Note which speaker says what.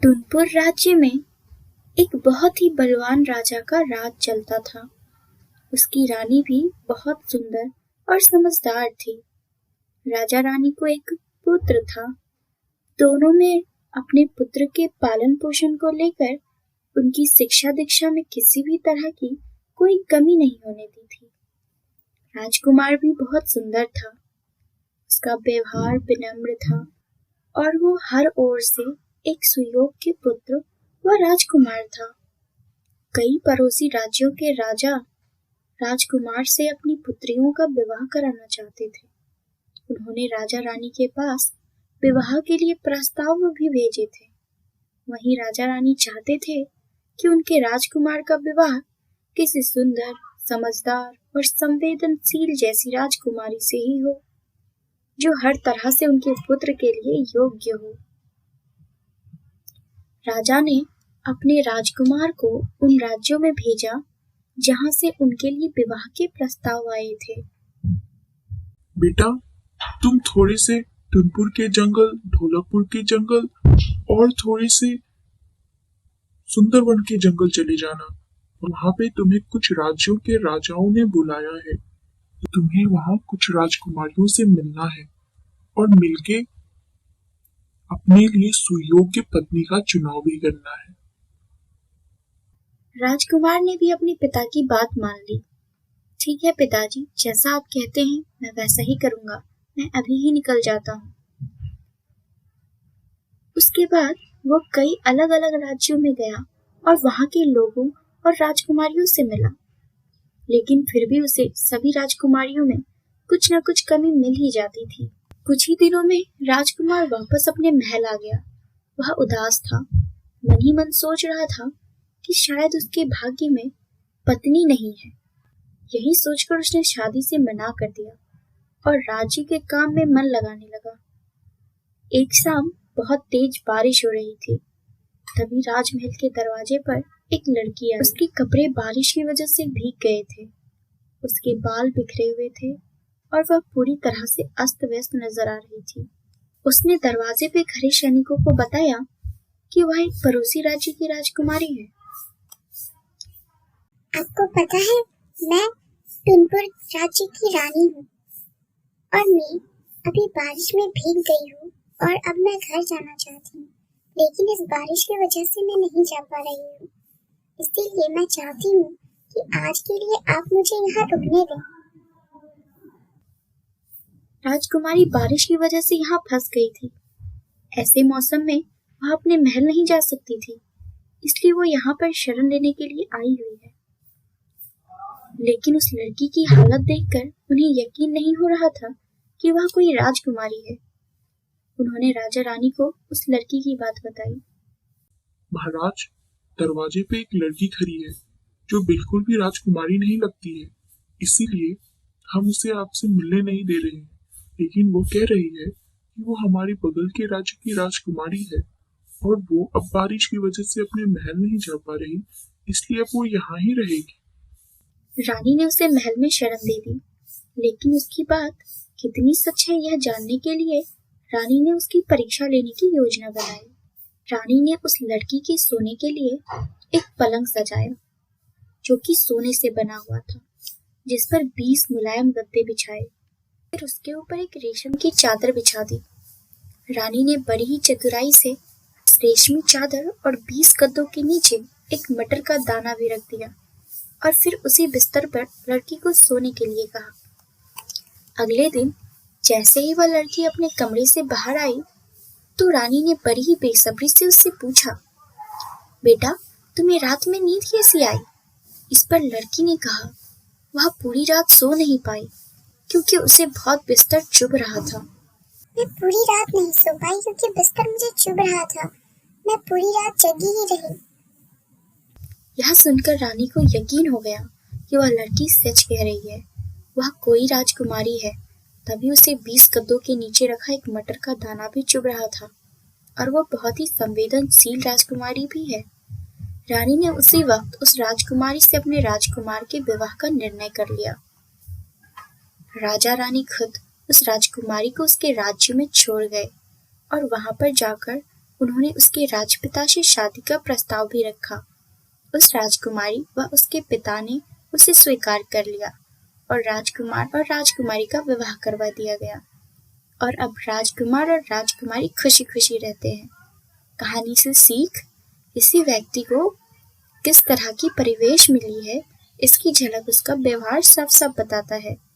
Speaker 1: टुनपुर राज्य में एक बहुत ही बलवान राजा का राज चलता था। उसकी रानी भी बहुत सुंदर और समझदार थी। राजा रानी को एक पुत्र था। दोनों में अपने पुत्र के पालन पोषण को लेकर उनकी शिक्षा दीक्षा में किसी भी तरह की कोई कमी नहीं होने दी थी। राजकुमार भी बहुत सुंदर था। उसका व्यवहार विनम्र था और वो हर ओर से एक सुयोग्य पुत्र व राजकुमार था। कई पड़ोसी राज्यों के राजा राजकुमार से अपनी पुत्रियों का विवाह कराना चाहते थे। उन्होंने राजा रानी के पास विवाह के लिए प्रस्ताव भी भेजे थे। वहीं राजा रानी चाहते थे कि उनके राजकुमार का विवाह किसी सुंदर, समझदार और संवेदनशील जैसी राजकुमारी से ही हो, जो हर तरह से उनके पुत्र के लिए योग्य हो। राजा ने अपने राजकुमार को उन राज्यों में भेजा जहां से उनके लिए विवाह के प्रस्ताव आए थे।
Speaker 2: बेटा, तुम थोड़े से टुनपुर के जंगल, ढोलकपुर के जंगल और थोड़े से सुंदरवन के जंगल चले जाना। वहां पे तुम्हें कुछ राज्यों के राजाओं ने बुलाया है। तुम्हें वहां कुछ राजकुमारियों से मिलना है और मिलके अपने लिए सुयोग्य पत्नी का चुनाव भी करना है।
Speaker 1: राजकुमार ने भी अपने पिता की बात मान ली। ठीक है पिताजी, जैसा आप कहते हैं मैं वैसा ही करूंगा। मैं अभी ही निकल जाता हूँ। उसके बाद वो कई अलग अलग राज्यों में गया और वहां के लोगों और राजकुमारियों से मिला, लेकिन फिर भी उसे सभी राजकुमारियों में कुछ न कुछ कमी मिल ही जाती थी। कुछ ही दिनों में राजकुमार वापस अपने महल आ गया। वह उदास था, मन ही मन सोच रहा था कि शायद उसके भाग्य में पत्नी नहीं है। यही सोचकर उसने शादी से मना कर दिया और राज्य के काम में मन लगाने लगा। एक शाम बहुत तेज बारिश हो रही थी। तभी राजमहल के दरवाजे पर एक लड़की आई। उसके कपड़े बारिश की वजह से भीग गए थे। उसके बाल बिखरे हुए थे और वह पूरी तरह से अस्त व्यस्त नजर आ रही थी। उसने दरवाजे पे खड़े सैनिकों को बताया कि वह एक पड़ोसी राज्य की राजकुमारी है।
Speaker 3: आपको पता है, मैं टुनपुर राज्य की रानी हूँ और मैं अभी बारिश में भीग गई हूँ और अब मैं घर जाना चाहती हूँ, लेकिन इस बारिश की वजह से मैं नहीं जा पा रही हूँ। इसीलिए मैं चाहती हूँ कि आज के लिए आप मुझे यहाँ रुकने दें।
Speaker 1: राजकुमारी बारिश की वजह से यहाँ फंस गई थी। ऐसे मौसम में वह अपने महल नहीं जा सकती थी, इसलिए वो यहाँ पर शरण लेने के लिए आई हुई है। लेकिन उस लड़की की हालत देखकर उन्हें यकीन नहीं हो रहा था कि वह कोई राजकुमारी है। उन्होंने राजा रानी को उस लड़की की बात बताई।
Speaker 2: महाराज, दरवाजे पे एक लड़की खड़ी है जो बिल्कुल भी राजकुमारी नहीं लगती है, इसीलिए हम उसे आपसे मिलने नहीं दे रहे हैं। लेकिन वो कह रही है कि वो हमारे बगल के राज्य की राजकुमारी है और वो अब बारिश की वजह से अपने महल नहीं जा पा रही, इसलिए अब वो यहाँ ही रहेगी।
Speaker 1: रानी ने उसे महल में शरण दे दी, लेकिन उसकी बात कितनी सच है यह जानने के लिए रानी ने उसकी परीक्षा लेने की योजना बनाई। रानी ने उस लड़की के सोने के लिए एक पलंग सजाया जो कि सोने से बना हुआ था, जिस पर 20 मुलायम गद्दे बिछाए। फिर उसके ऊपर एक रेशम की चादर बिछा दी। रानी ने बड़ी ही चतुराई से रेशमी चादर और 20 गद्दों के नीचे एक मटर का दाना भी रख दिया और फिर उसी बिस्तर पर लड़की को सोने के लिए कहा। अगले दिन जैसे ही वह लड़की अपने कमरे से बाहर आई तो रानी ने बड़ी ही बेसब्री से उससे पूछा, बेटा तुम्हें रात में नींद कैसी आई? इस पर लड़की ने कहा वह पूरी रात सो नहीं पाई क्योंकि उसे बहुत बिस्तर चुभ रहा था।
Speaker 3: मैं पूरी रात नहीं सो पाई क्योंकि बिस्तर मुझे चुभ रहा था। मैं पूरी रात जगी ही रही।
Speaker 1: यह सुनकर रानी को यकीन हो गया कि वह लड़की सच कह रही है। वह कोई राजकुमारी है। तभी उसे 20 गद्दों के नीचे रखा एक मटर का दाना भी चुभ रहा था और वह बहुत ही संवेदनशील राजकुमारी भी है। रानी ने उसी वक्त उस राजकुमारी से अपने राजकुमार के विवाह का निर्णय कर लिया। राजा रानी खुद उस राजकुमारी को उसके राज्य में छोड़ गए और वहां पर जाकर उन्होंने उसके राजपिता से शादी का प्रस्ताव भी रखा। उस राजकुमारी व उसके पिता ने उसे स्वीकार कर लिया और राजकुमार और राजकुमारी का विवाह करवा दिया गया और अब राजकुमार और राजकुमारी खुशी खुशी रहते हैं। कहानी से सीख, किसी व्यक्ति को किस तरह की परिवेश मिली है, इसकी झलक उसका व्यवहार साफ साफ बताता है।